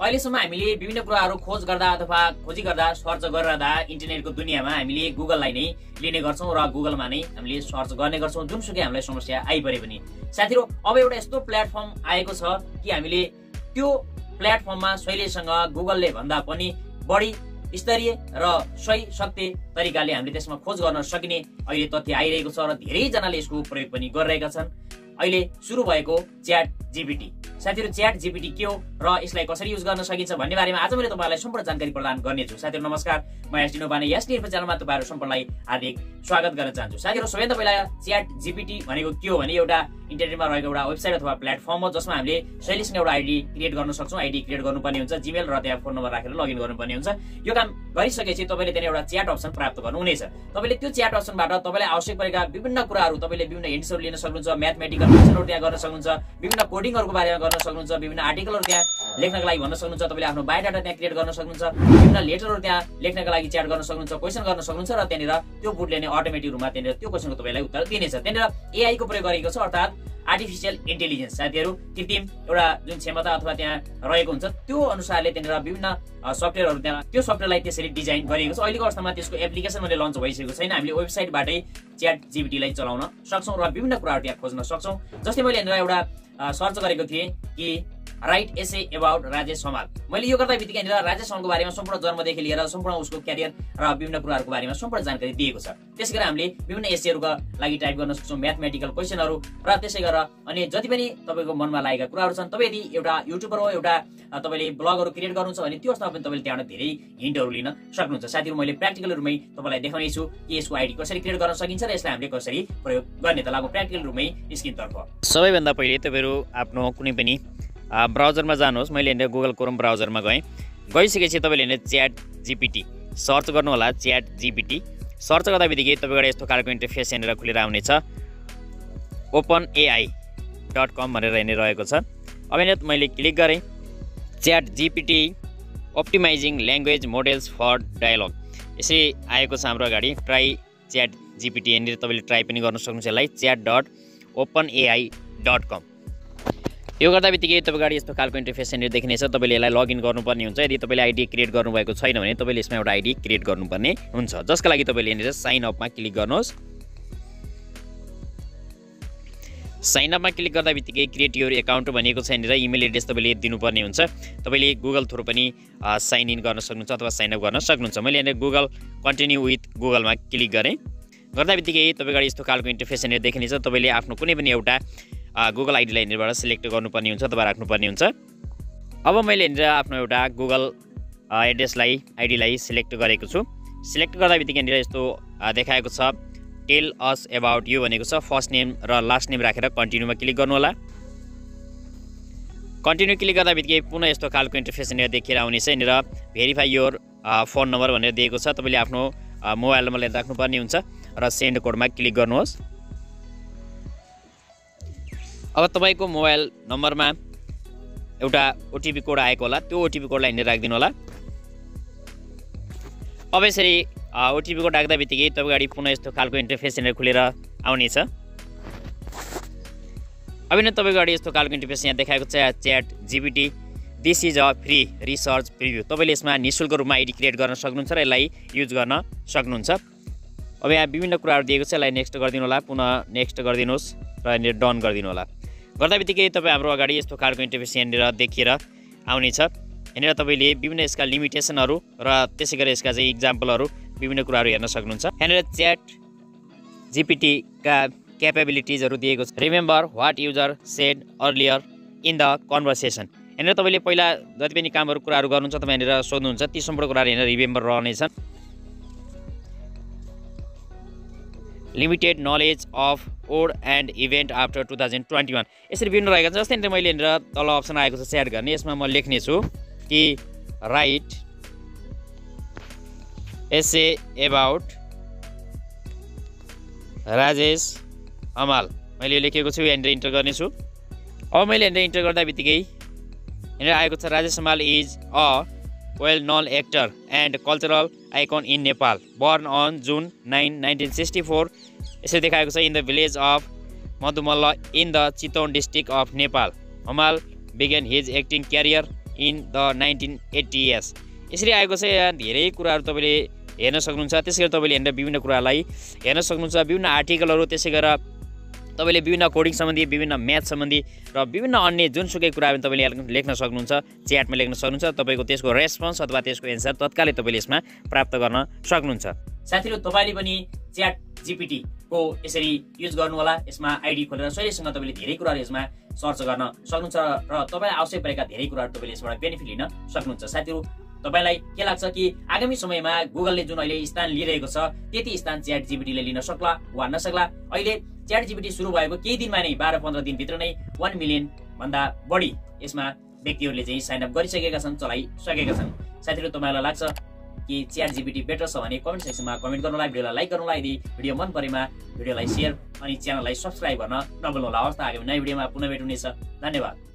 अहिलेसम्म हामीले विभिन्न कुराहरू खोज गर्दा अथवा खोजी गर्दा सर्च गरिरहँदा इन्टरनेटको दुनियाँमा हामीले गुगललाई नै लिने गर्छौं र गुगलमा नै हामीले सर्च गर्ने गर्छौं जुनसुकै हामीलाई समस्या आइपरे पनि। साथीहरु, अब एउटा यस्तो प्लेटफर्म आएको छ कि हामीले त्यो प्लेटफर्ममा सहिलेसँग गुगलले भन्दा पनि बढी स्तरीय र सही सत्य तरिकाले हामीले त्यसमा खोज गर्न सकिने अहिले तथ्य आइरहेको छ र धेरै जनाले यसको प्रयोग पनि गरिरहेका छन्। अहिले सुरु भएको ChatGPT। साथीहरु, ChatGPT के हो र यसलाई कसरी युज गर्न सकिन्छ भन्ने बारेमा आज मैले तपाईहरुलाई सम्पूर्ण जानकारी प्रदान गर्नेछु। साथीहरु नमस्कार, म sdinfo sdinfo च्यानलमा तपाईहरु सम्पूर्णलाई हार्दिक स्वागत गर्न चाहन्छु। साथीहरु, सबैभन्दा पहिला ChatGPT भनेको के हो भने एउटा इन्टरनेटमा रहेको एउटा वेबसाइट अथवा प्लेटफर्म हो जसमा हामीले सहिलेसँग एउटा आइडी क्रिएट गर्न सक्छौं। आइडी क्रिएट गर्नुपर्ने हुन्छ, जीमेल र त्यहाँ फोन नम्बर राखेर लगइन गर्नुपर्ने हुन्छ। यो काम गरिसकेपछि तपाईले त्यहाँ एउटा च्याट अप्सन प्राप्त गर्नुहुनेछ। तपाईले त्यो च्याट अप्सनबाट तपाईलाई आवश्यक परेका विभिन्न कुराहरू तपाईले विभिन्न हिन्ट्सहरू लिन सक्नुहुन्छ, म्याथमेटिकल क्वेशनहरू त्यहाँ गर्न सक्नुहुन्छ, विभिन्न कोडिङहरुको बारेमा गर्न सक्नुहुन्छ, विभिन्न आर्टिकलहरू त्यहाँ लेख्नका लागि भन्न सक्नुहुन्छ, तपाईले आफ्नो बायोडाटा त्यहाँ क्रिएट गर्न सक्नुहुन्छ, विभिन्न लेटरहरू त्यहाँ लेख्नका लागि च्याट गर्न सक्नुहुन्छ, क्वेशन गर्न सक्नुहुन्छ र त्यहाँनिर त्यो बोटले नै अटोमेटिक रूपमा त्यहाँनिर त्यो क्वेशनको तपाईलाई उत्तर दिनेछ। त्यहाँनिर एआई को प्रयोग गरेको छ, अर्थात आर्टिफिशियल इन्टेलिजेन्स। साथीहरु, कृत्रिम एउटा जुन क्षमता अथवा त्यहाँ रहेको हुन्छ त्यो अनुसारले त्यहाँनिर विभिन्न सफ्टवेयरहरू त्यहाँ त्यो सफ्टवेयरलाई त्यसरी डिजाइन गरिएको छ। अहिलेको अवस्थामा त्यसको एप्लिकेसन भने लन्च भइसकेको छैन। हामीले वेबसाइटबाटै ChatGPT लाई चलाउन सक्छौं र विभिन्न कुराहरू त्यहाँ खोज्न सक्छौं। जस्तै मैले यहाँनिर एउटा सर्च गरेको थिएँ कि right essay about Rajesh Hamal. मैले यो गर्दा बित्तिकै राजेश हमालको बारेमा सम्पूर्ण जन्मदेखि लिएर सम्पूर्ण उसको क्यारियर र विभिन्न कुराहरूको बारेमा सम्पूर्ण जानकारी दिएको छ। त्यसैगरी हामीले विभिन्न एसेहरूका लागि टाइप गर्न सक्छौं, म्याथमेटिकल क्वेशनहरू र त्यसै गरेर अनि जति पनि तपाईको मनमा लागेका कुराहरू छन्। तपाई यदि एउटा युट्युबर हो, एउटा तपाईले ब्लगहरू क्रिएट गर्नुहुन्छ भने त्यो अवस्थामा पनि तपाईले त्यहाँबाट धेरै हिन्टहरू लिन सक्नुहुन्छ। साथीहरु, मैले प्र्याक्टिकल रुपमै तपाईलाई देखाउने छु कि यसको आइडी कसरी क्रिएट गर्न सकिन्छ र यसलाई हामीले कसरी प्रयोग गर्ने त लागु प्र्याक्टिकल रुपमै स्क्रिनतर्फ। सबैभन्दा पहिले तपाईहरु आफ्नो कुनै पनि ब्राउजरमा जानुहोस्। मैले यहाँ गुगल क्रोम ब्राउजरमा गइसकेपछि तपाईले यहाँ ChatGPT सर्च गर्नु होला। ChatGPT सर्च गर्दा बित्तिकै तपाईको यस्तो खालको इन्टरफेस यहाँनिर खुलेर आउनेछ। openai.com भनेर यहाँ रहेको छ। अब यहाँ मैले क्लिक गरेँ ChatGPT अप्टिमाइजिङ ल्याङ्ग्वेज मोडेल्स फर डायलग यसरी आएको छ हाम्रो अगाडि। ट्राई ChatGPT यहाँनिर तपाईले ट्राई पनि गर्न सक्नुहुन्छ यसलाई chat.openai.com। यो गर्दा बित्तिकै तपाईको अगाडि यस्तो खालको इन्टरफेस यहाँनिर देखिनेछ। तपाईले यसलाई लगइन गर्नुपर्ने हुन्छ। यदि तपाईले आइडी क्रिएट गर्नुभएको छैन भने तपाईले यसमा एउटा आइडी क्रिएट गर्नुपर्ने हुन्छ, जसका लागि तपाईले यहाँनिर साइन अपमा क्लिक गर्नुहोस्। साइन अपमा क्लिक गर्दा बित्तिकै क्रिएट योर एकाउन्ट भनेको छ। यहाँनिर इमेल एड्रेस तपाईले दिनुपर्ने हुन्छ। तपाईले गुगल थ्रु पनि साइन इन गर्न सक्नुहुन्छ अथवा साइन अप गर्न सक्नुहुन्छ। मैले यहाँनिर गुगल कन्टिन्यू विथ गुगलमा क्लिक गरेँ। गर्दा बित्तिकै तपाईको अगाडि यस्तो खालको इन्टरफेस यहाँनिर देखिनेछ। तपाईले आफ्नो कुनै पनि एउटा गुगल आइडीलाई यहाँनिरबाट सिलेक्ट गर्नुपर्ने हुन्छ अथवा राख्नुपर्ने हुन्छ। अब मैले यहाँनिर आफ्नो एउटा गुगल एड्रेसलाई आइडीलाई सिलेक्ट गरेको छु। सिलेक्ट गर्दा बित्तिकै यहाँनिर यस्तो देखाएको छ टेल अस अबाउट यु भनेको छ। फर्स्ट नेम र लास्ट नेम राखेर कन्टिन्यूमा क्लिक गर्नु होला। कन्टिन्यू क्लिक गर्दा बित्तिकै पुनः यस्तो खालको इन्टरफेस यहाँनिर देखिएर आउनेछ। यहाँनिर भेरिफाई योर फोन नम्बर भनेर दिएको छ। तपाईले आफ्नो मोबाइल नम्बर राख्नुपर्ने हुन्छ र सेन्ड कोडमा क्लिक गर्नुहोस्। अब तपाईको मोबाइल नम्बरमा एउटा ओटिपी कोड आएको होला। त्यो ओटिपी कोडलाई यहाँनिर राखिदिनु होला। अब यसरी ओटिपी कोड राख्दा बित्तिकै तपाईको अगाडि पुनः यस्तो खालको इन्टरफेस यहाँनिर खुलेर आउनेछ। अब यहाँ तपाईको अगाडि यस्तो खालको इन्टरफेस यहाँ देखाएको छ ChatGPT this is a free research preview. तपाईले यसमा निशुल्क रूपमा आइडी क्रिएट गर्न सक्नुहुन्छ र यसलाई युज गर्न सक्नुहुन्छ। अब यहाँ विभिन्न कुराहरू दिएको छ। यसलाई नेक्स्ट गरिदिनु होला, पुनः नेक्स्ट गरिदिनुहोस् र यहाँनिर डन गरिदिनु होला। गर्दा बित्तिकै तपाईँ हाम्रो अगाडि यस्तो खालको इन्टरफेस यहाँनिर देखिएर आउनेछ। यहाँनिर तपाईँले विभिन्न यसका लिमिटेसनहरू र त्यसै गरी यसका चाहिँ इक्जाम्पलहरू विभिन्न कुराहरू हेर्न सक्नुहुन्छ। यहाँनिर ChatGPT का क्यापेबिलिटिजहरू दिएको छ। Remember what user said earlier in the conversation. यहाँनिर तपाईँले पहिला जति पनि कामहरू कुराहरू गर्नुहुन्छ तपाईँ यहाँनिर सोध्नुहुन्छ ती सम्पूर्ण कुराहरू यहाँनिर रिमेम्बर रहनेछन्। Limited knowledge of world and event after 2021 यसरी विभिन्न रहेका छन्। जस्तै मैले यहाँनिर तल अप्सन आएको छ च्याट गर्ने। यसमा म लेख्नेछु कि right essay about Rajesh Hamal. मैले यो लेखेको छु, यहाँनिर इन्टर गर्नेछु। अब मैले यहाँनिर इन्टर गर्दा बित्तिकै यहाँनिर आएको छ Rajesh Hamal is a well known actor and cultural icon in Nepal, born on June 9, 1964। यसरी देखाएको छ in the village of Madhumalla in the Chitwan district of Nepal. Hamal began his acting career in the 1980s। यसरी आएको छ। यहाँ धेरै कुराहरू तपाईँले हेर्न सक्नुहुन्छ। त्यसै गरी तपाईँले यहाँनिर विभिन्न कुरालाई हेर्न सक्नुहुन्छ, विभिन्न आर्टिकलहरू, त्यसै गरेर तपाईँले विभिन्न कोडिङ सम्बन्धी, विभिन्न म्याथ सम्बन्धी र विभिन्न अन्य जुनसुकै कुराहरू तपाईँले लेख्न सक्नुहुन्छ, च्याटमा लेख्न सक्नुहुन्छ। तपाईँको त्यसको रेस्पोन्स अथवा त्यसको एन्सर तत्कालै तपाईँले यसमा प्राप्त गर्न सक्नुहुन्छ। साथीहरू, तपाईँले पनि च्याट जीपीटी को यसरी युज गर्नु होला। यसमा आइडी खोलेर सहिलेसँग तपाईँले धेरै कुराहरू यसमा सर्च गर्न सक्नुहुन्छ र तपाईँलाई आवश्यक परेका धेरै कुराहरू तपाईँले यसबाट बेनिफिट लिन सक्नुहुन्छ। साथीहरू, तपाईलाई के लाग्छ कि आगामी समयमा गुगलले जुन अहिले स्थान लिइरहेको छ त्यति स्थान च्याट जीपीटीले लिन सक्ला वा नसक्ला? अहिले च्याट जीपीटी सुरु भएको केही दिनमा नै 12-15 दिनभित्र नै 1 मिलियन भन्दा बढी यसमा व्यक्तिहरूले चाहिँ साइन अप गरिसकेका छन्, चलाइसकेका छन्। साथीहरू, तपाईँलाई लाग्छ कि च्याट जीपीटी बेटर छ भने कमेन्ट सेक्सनमा कमेन्ट गर्नुलाई, भिडियोलाई लाइक गर्नुलाई, यदि भिडियो मन परेमा भिडियोलाई शेयर अनि च्यानललाई सब्स्क्राइब गर्न नभुल्नुहोला। हवस् त, आगामी नयाँ भिडियोमा पुनः भेट हुनेछ। धन्यवाद।